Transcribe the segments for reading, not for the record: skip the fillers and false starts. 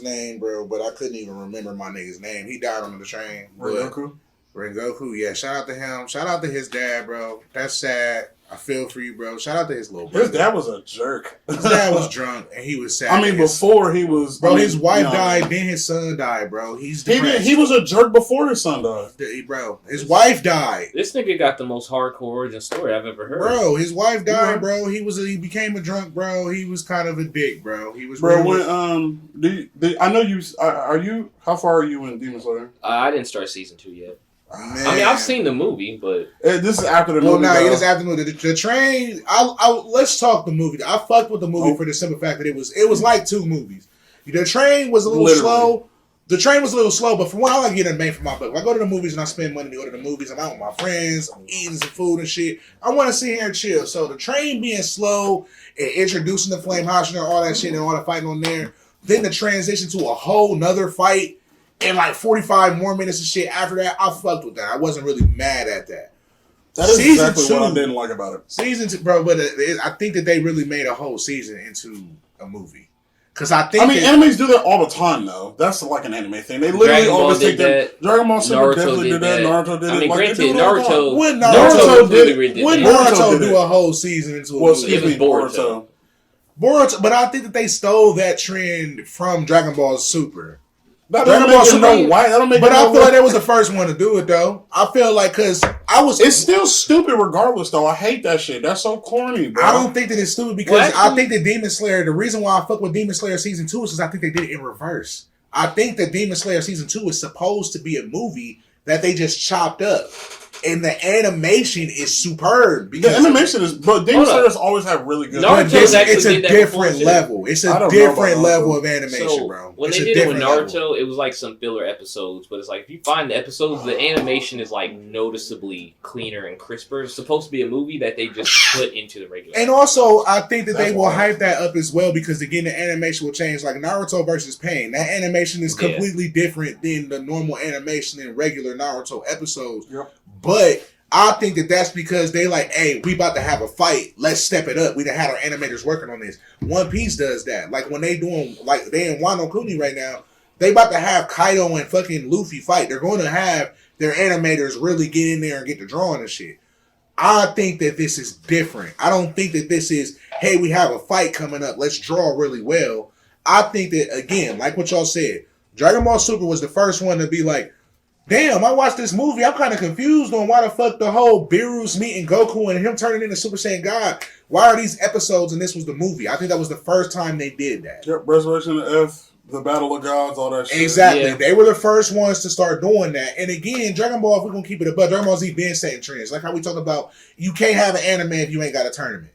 name, bro, but I couldn't even remember my nigga's name. He died on the train. Rengoku? Rengoku, yeah. Shout out to him. Shout out to his dad, bro. That's sad. I feel for you, bro. Shout out to his little brother. His dad was a jerk. His dad was drunk and he was sad. I mean, before he was... Bro, his wife died, then his son died, bro. He's depressed. He was a jerk before his son died. Bro, his wife died. This nigga got the most hardcore origin story I've ever heard. Bro, his wife died, bro. He became a drunk, bro. He was kind of a dick, bro. He was bro. Really... When I know you are you. How far are you in Demon Slayer? I didn't start season 2 yet. Man. I mean, I've seen the movie, but this is after the movie. Well, no, it is after the movie. The train. Let's talk the movie. I fucked with the movie for the simple fact that it was like 2 movies. The train was a little slow. The train was a little slow, but from what I like getting made for my buck. When I go to the movies and I spend money to go to the movies, I'm out with my friends, I'm eating some food and shit. I want to sit here and chill. So the train being slow and introducing the flame Hashina, all that shit and all the fighting on there, then the transition to a whole nother fight. And like 45 more minutes of shit after that, I fucked with that. I wasn't really mad at that. That is exactly what I didn't like about it. Season 2, bro, but I think that they really made a whole season into a movie. Because I think animes do that all the time, though. That's like an anime thing. They literally always take that. Dragon Ball Super definitely did that. Naruto did it. I mean, granted, Naruto When Naruto do a whole season into a movie? It was Boruto. But I think that they stole that trend from Dragon Ball Super. But I feel like they was the first one to do it though. I feel like it's still stupid regardless though. I hate that shit. That's so corny, bro. I don't think that it's stupid because I think that Demon Slayer. The reason why I fuck with Demon Slayer season 2 is because I think they did it in reverse. I think that Demon Slayer season 2 is supposed to be a movie that they just chopped up. And the animation is superb. The animation is, but Demon Slayers always have really good. It's a different level. It's a different level of animation, bro. When they did it with Naruto, it was like some filler episodes. But it's like if you find the episodes, the animation is like noticeably cleaner and crisper. It's supposed to be a movie that they just put into the regular. And also, I think that they will hype that up as well because again, the animation will change. Like Naruto versus Pain, that animation is completely different than the normal animation in regular Naruto episodes. Yep. But I think that that's because they like, hey, we about to have a fight. Let's step it up. We done had our animators working on this. One Piece does that. Like when they doing, like they in Wano Kuni right now, they about to have Kaido and fucking Luffy fight. They're going to have their animators really get in there and get the drawing and shit. I think that this is different. I don't think that this is, hey, we have a fight coming up. Let's draw really well. I think that, again, like what y'all said, Dragon Ball Super was the first one to be like, damn, I watched this movie. I'm kind of confused on why the fuck the whole Beerus meeting Goku and him turning into Super Saiyan God. Why are these episodes and this was the movie? I think that was the first time they did that. Yep, Resurrection of F, the Battle of Gods, all that shit. Exactly. Yeah. They were the first ones to start doing that. And again, Dragon Ball, if we're going to keep it above, Dragon Ball Z been setting trends. Like how we talk about, you can't have an anime if you ain't got a tournament.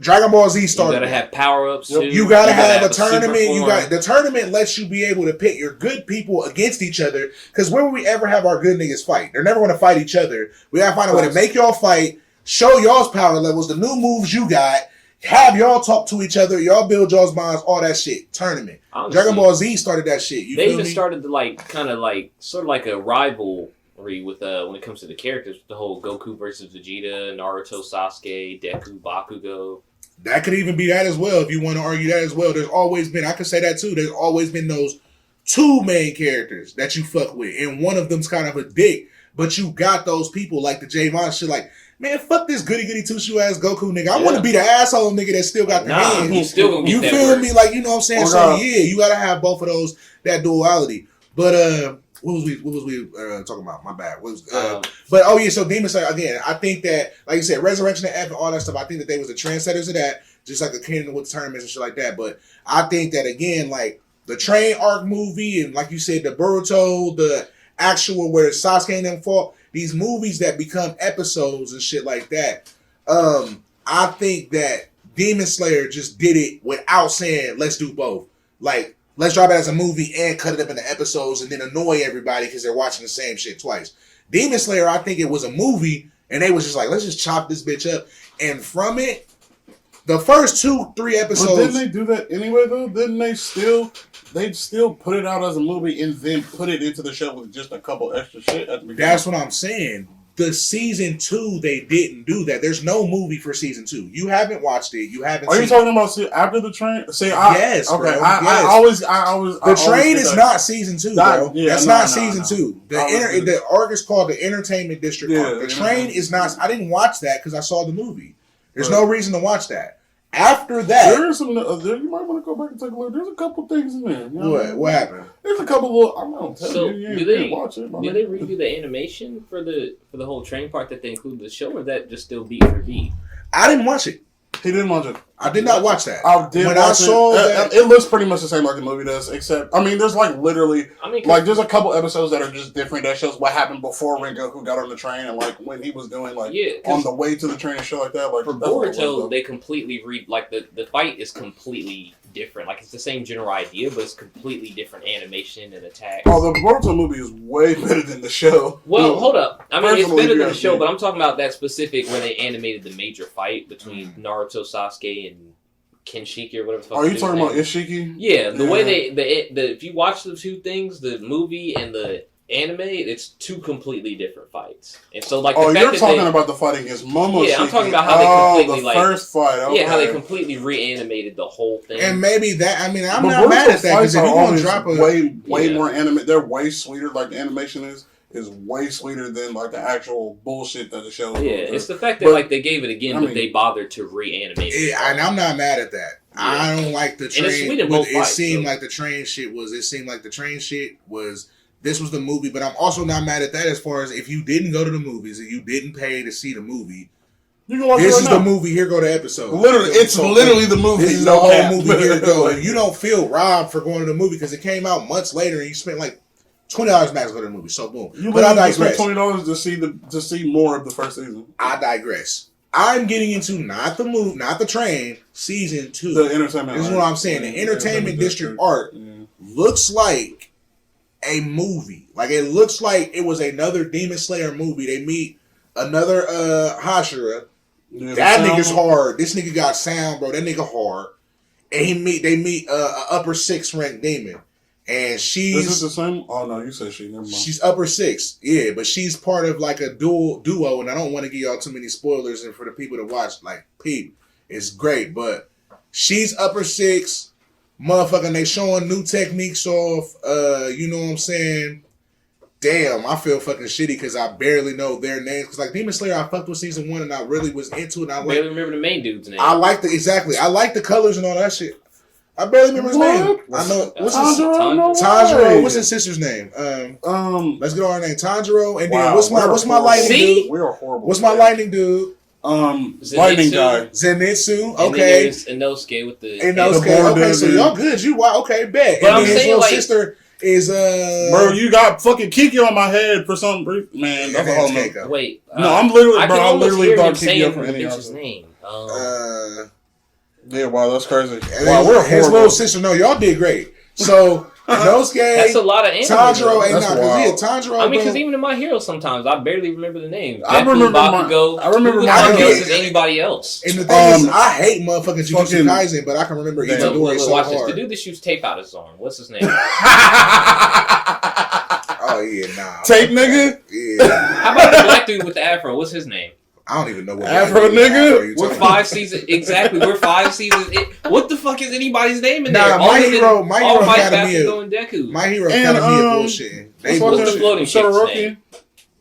Dragon Ball Z started. You gotta have power ups too. You gotta have a tournament. The tournament lets you be able to pit your good people against each other. Because where would we ever have our good niggas fight? They're never gonna fight each other. We gotta find a way to make y'all fight, show y'all's power levels, the new moves you got, have y'all talk to each other, y'all build y'all's bonds, all that shit. Tournament. Honestly, Dragon Ball Z started that shit. They even started to sort of like a rivalry with when it comes to the characters, the whole Goku versus Vegeta, Naruto, Sasuke, Deku, Bakugo. That could even be that as well, if you want to argue that as well. There's always been, I could say that too, there's always been those two main characters that you fuck with, and one of them's kind of a dick, but you got those people like the Yaibain shit, like, man, fuck this goody two-shoe ass Goku nigga. I want to be the asshole nigga that still got the hands. He's still gonna you get feel that me? Like, you know what I'm saying? So yeah, you gotta have both of those, that duality. But what was we talking about? My bad. So Demon Slayer again. I think that, like you said, Resurrection of F and all that stuff. I think that they was the trendsetters of that, just like akin with tournaments and shit like that. But I think that again, like the Train arc movie and like you said, the Boruto, the actual where Sasuke and them fought, these movies that become episodes and shit like that. I think that Demon Slayer just did it without saying let's do both. Like, let's drop it as a movie and cut it up into episodes and then annoy everybody because they're watching the same shit twice. Demon Slayer, I think it was a movie and they was just like, let's just chop this bitch up. And from it, the first 2-3 episodes. But didn't they do that anyway though? Didn't they still put it out as a movie and then put it into the show with just a couple extra shit at the beginning? That's what I'm saying. The season 2, they didn't do that. There's no movie for season 2. You haven't watched it. You haven't. Are you talking about after the train? Yes. Okay. Bro, I always. The train is not season 2, bro. That's not season 2. The arc is called the Entertainment District arc. The train is not. I didn't watch that because I saw the movie. There's no reason to watch that. After that, there is some. You might want to go back and take a look. There's a couple things in there. You know what happened? There's a couple little. I'm not telling so you. Do they redo the animation for the whole train part that they include the show, or that just still beat for beat? I didn't watch it. He didn't watch it. I did not watch that. I did when watch I saw it. It looks pretty much the same like the movie does, except there's like literally, there's a couple episodes that are just different that shows what happened before Rengoku got on the train and like when he was doing on the way to the train and shit like that. Like for Boruto, they completely the fight is completely different. Like it's the same general idea, but it's completely different animation and attacks. Oh, the Boruto movie is way better than the show. Well, hold up. I mean, it's better than the show, but I'm talking about that specific where they animated the major fight between Naruto, Sasuke, and Kenshiki or whatever the fuck. Are you talking about Ishiki? Yeah, the way if you watch the two things, the movie and the anime, it's two completely different fights. And so like you're talking about the fight against Momoshiki. Yeah, I'm talking about how they completely first fight. Okay. Yeah, how they completely reanimated the whole thing. And maybe that I'm not mad at that because if you're gonna drop way more anime, they're way sweeter. Like the animation is way sweeter than like the actual bullshit that the show. Yeah, it's the fact that they gave it again, but they bothered to reanimate it. Yeah, and I'm not mad at that. Yeah. I don't like the train. It seemed like the train shit was. It seemed like the train shit was. This was the movie, but I'm also not mad at that as far as if you didn't go to the movies and you didn't pay to see the movie. You can watch this is the movie. Here go the episode. Literally, it's literally the movie. This is the whole movie. Here go. And you don't feel robbed for going to the movie because it came out months later and you spent like $20 max to go to the movie. So boom. But I digress. $20 to see more of the first season. I digress. I'm getting into not the movie, not the train. Season 2. The entertainment. This is what I'm saying. The Entertainment District arc looks like a movie. Like it looks like it was another Demon Slayer movie. They meet another Hashira. That nigga's hard. This nigga got sound, bro. That nigga hard. And they meet a upper 6 ranked demon. And she's... Is it the same? Oh no, you said she. Never mind. She's upper 6. Yeah, but she's part of like a duo, and I don't want to give y'all too many spoilers and for the people to watch, like, peep. It's great, but she's upper 6. Motherfucking, they showing new techniques off. You know what I'm saying? Damn, I feel fucking shitty because I barely know their names. Because like Demon Slayer, I fucked with season 1 and I really was into it. And I barely remember the main dude's name. I like the colors and all that shit. I barely remember his name. I know what's Tanjiro. What's his sister's name? Let's get on her name. Tanjiro. And then what's my lightning dude? We are horrible. What's my lightning dude? Lightning guy. Zenitsu. Okay. And Inosuke with the Inosuke. Okay, so y'all good. Okay, bet. But I'm saying his sister is bro, you got fucking Kiki on my head for some brief man. That's a whole nother. Wait. No, I'm literally I literally thought Kiki up for any his name. Yeah, wow, that's crazy. Wow, we're his little sister. No, y'all did great. So Inosuke, that's a lot of anime. Tanjiro ain't not Tanjiro. I mean, because even in My Hero, sometimes I barely remember the names. I remember Bakugo. I remember My Hero as anybody else. And the thing is, I hate motherfucking Jujutsu Kaisen, but I can remember Itadori so watch hard. This. The dude that shoots tape out his arm. What's his name? Oh yeah, nah. Tape nigga. Yeah. How about the black dude with the afro? What's his name? I don't even know what Afro nigga. We're 5 seasons exactly. We're 5 seasons. What the fuck is anybody's name in there? My Hero Academia. Deku. My Hero Academia bullshit. What's the floating chick's name?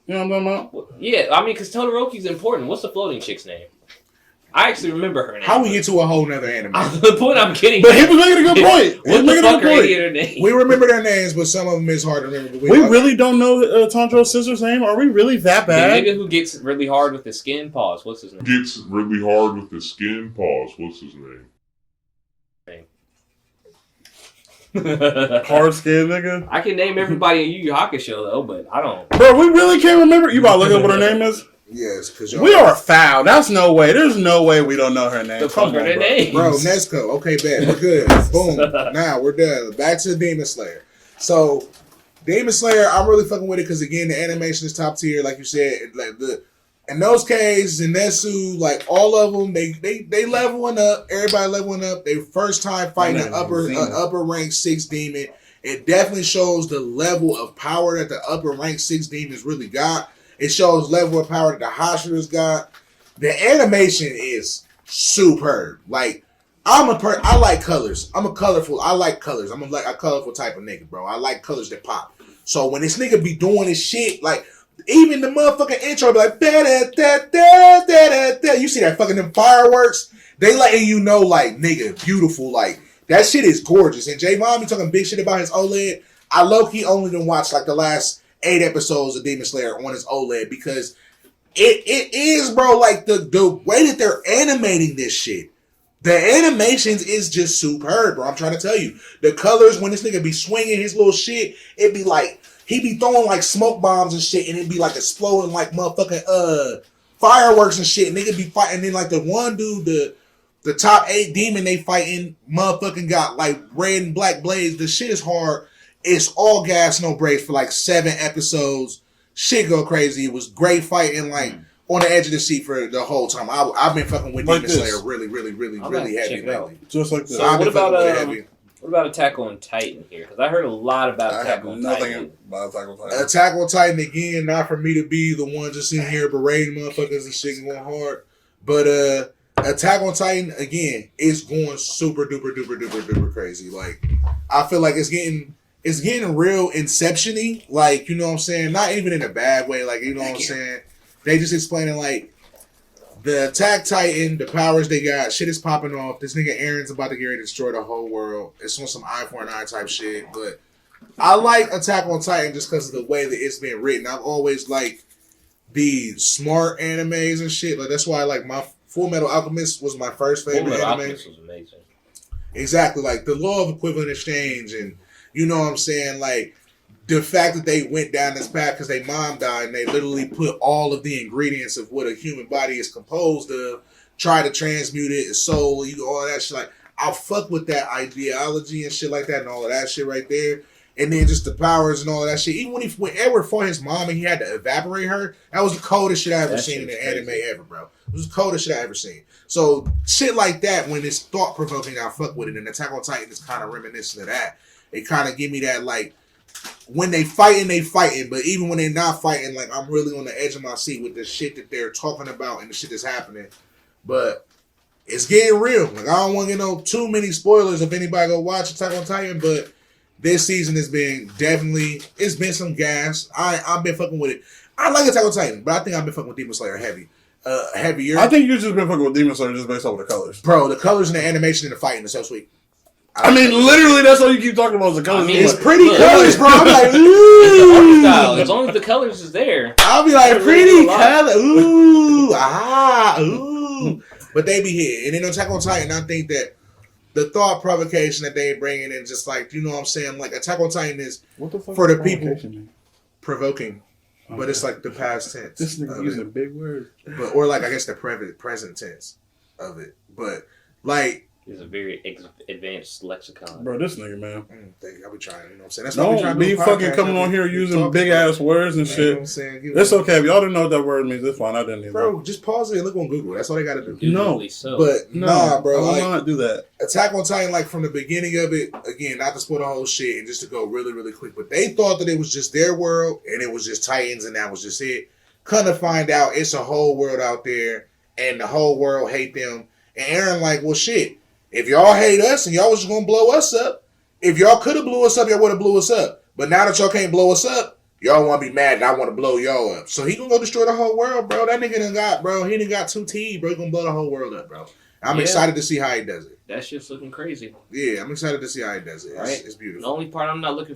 You know what I'm talking about? Yeah, I mean, because Todoroki's important. What's the floating chick's name? I actually remember her name. How we get to a whole nother anime? The point I'm getting. But he was making a good point. What the fuck are any of their names? We remember their names, but some of them is hard to remember. We really don't know Tanjiro's sister's name? Are we really that bad? The nigga who gets really hard with his skin, pause. What's his name? Gets really hard with his skin, pause. What's his name? Hard skin nigga? I can name everybody in Yu Yu Hakusho though, but I don't. Bro, we really can't remember. You about to look up what her name is? Yes, because we are foul. That's no way. There's no way we don't know her name. The fuck are their names? Bro, Nezuko. Okay, bet. We're good. Boom. Now we're done. Back to Demon Slayer. So, Demon Slayer, I'm really fucking with it because, again, the animation is top tier. Like you said, like in those cases, Zenitsu, like all of them, they leveling up. Everybody leveling up. They first time fighting an upper rank 6 demon. It definitely shows the level of power that the upper rank 6 demons really got. It shows level of power that the Hashira's got. The animation is superb. Like, I like colors. I like colors. I'm a colorful type of nigga, bro. I like colors that pop. So when this nigga be doing his shit, like, even the motherfucking intro be like, da-da-da-da-da-da-da. You see that fucking them fireworks? They letting you know, like, nigga, beautiful. Like, that shit is gorgeous. And Yaibain be talking big shit about his OLED. I low-key only done watch, like, the last 8 episodes of Demon Slayer on his OLED because it is, bro, like, the way that they're animating this shit. The animations is just superb, bro. I'm trying to tell you. The colors, when this nigga be swinging his little shit, it be like, he be throwing like smoke bombs and shit, and it be like exploding like motherfucking fireworks and shit. Nigga be fighting. And then like the one dude, the top 8 demon they fighting, motherfucking got like red and black blades. The shit is hard. It's all gas, no brakes for like 7 episodes. Shit go crazy. It was great fighting, like on the edge of the seat for the whole time. I've been fucking with Demon Slayer really heavy lately. Just like this. So what about Attack on Titan here? Because I heard a lot about Attack on Titan. Attack on Titan, again, not for me to be the one just in here berating motherfuckers and shit going hard. But Attack on Titan, again, is going super duper crazy. Like, I feel like it's getting real Inception-y. Like, you know what I'm saying? Not even in a bad way. Like, you know what I'm saying? They just explaining, like, the Attack Titan, the powers they got, shit is popping off. This nigga Aaron's about to get ready to destroy the whole world. It's on some eye for an eye type shit. But I like Attack on Titan just because of the way that it's been written. I've always liked the smart animes and shit. Like, that's why I like my Full Metal Alchemist was my first favorite anime. Alchemist was amazing. Exactly. Like, the law of equivalent exchange and, you know what I'm saying? Like, the fact that they went down this path because their mom died and they literally put all of the ingredients of what a human body is composed of, try to transmute it, his soul, all that shit. Like, I'll fuck with that ideology and shit like that and all of that shit right there. And then just the powers and all of that shit. Even when Edward fought his mom and he had to evaporate her, that was the coldest shit I ever seen in an anime ever, bro. It was the coldest shit I ever seen. So shit like that, when it's thought provoking, I fuck with it. And Attack on Titan is kind of reminiscent of that. It kind of give me that, like, when they fighting, but even when they're not fighting, like, I'm really on the edge of my seat with the shit that they're talking about and the shit that's happening. But it's getting real. Like, I don't want to get too many spoilers if anybody go watch Attack on Titan, but this season has been it's been some gas. I've been fucking with it. I like Attack on Titan, but I think I've been fucking with Demon Slayer heavier. I think you've just been fucking with Demon Slayer just based off the colors. Bro, the colors and the animation and the fighting is so sweet. I mean, literally, that's all you keep talking about is the colors. It's pretty colors, bro. I'm like, ooh. Style. As long as the colors is there. I'll be like, pretty color. Ooh. Ooh. But they be here. And then Attack on Titan, I think that the thought provocation that they bringing in, just like, you know what I'm saying? Like, Attack on Titan is for the people provoking. Okay. But it's like the past tense. This nigga using big words. Or like, I guess the present tense of it. But, like, it's a very advanced lexicon. Bro, this nigga, man. Thank you. I'll be trying, you know what I'm saying? That's don't be fucking coming on here using big-ass words and shit. You know what I'm saying? It's okay. If y'all didn't know what that word means, it's fine. I didn't either. Bro, just pause it and look on Google. That's all they got to do. But, no, nah, bro. I will not do that. Attack on Titan, like, from the beginning of it, again, not to spoil the whole shit, and just to go really quick, but they thought that it was just their world, and it was just Titans, and that was just it. Come to find out, it's a whole world out there, and the whole world hate them. And Aaron like, well, shit. If y'all hate us and y'all was just gonna blow us up, if y'all could have blew us up, y'all would have blew us up. But now that y'all can't blow us up, y'all want to be mad and I want to blow y'all up. So he gonna go destroy the whole world, bro. That nigga he done got 2 T, bro. He gonna blow the whole world up, bro. I'm excited to see how he does it. That shit's looking crazy. Yeah, I'm excited to see how he does it. It's beautiful. The only part I'm not looking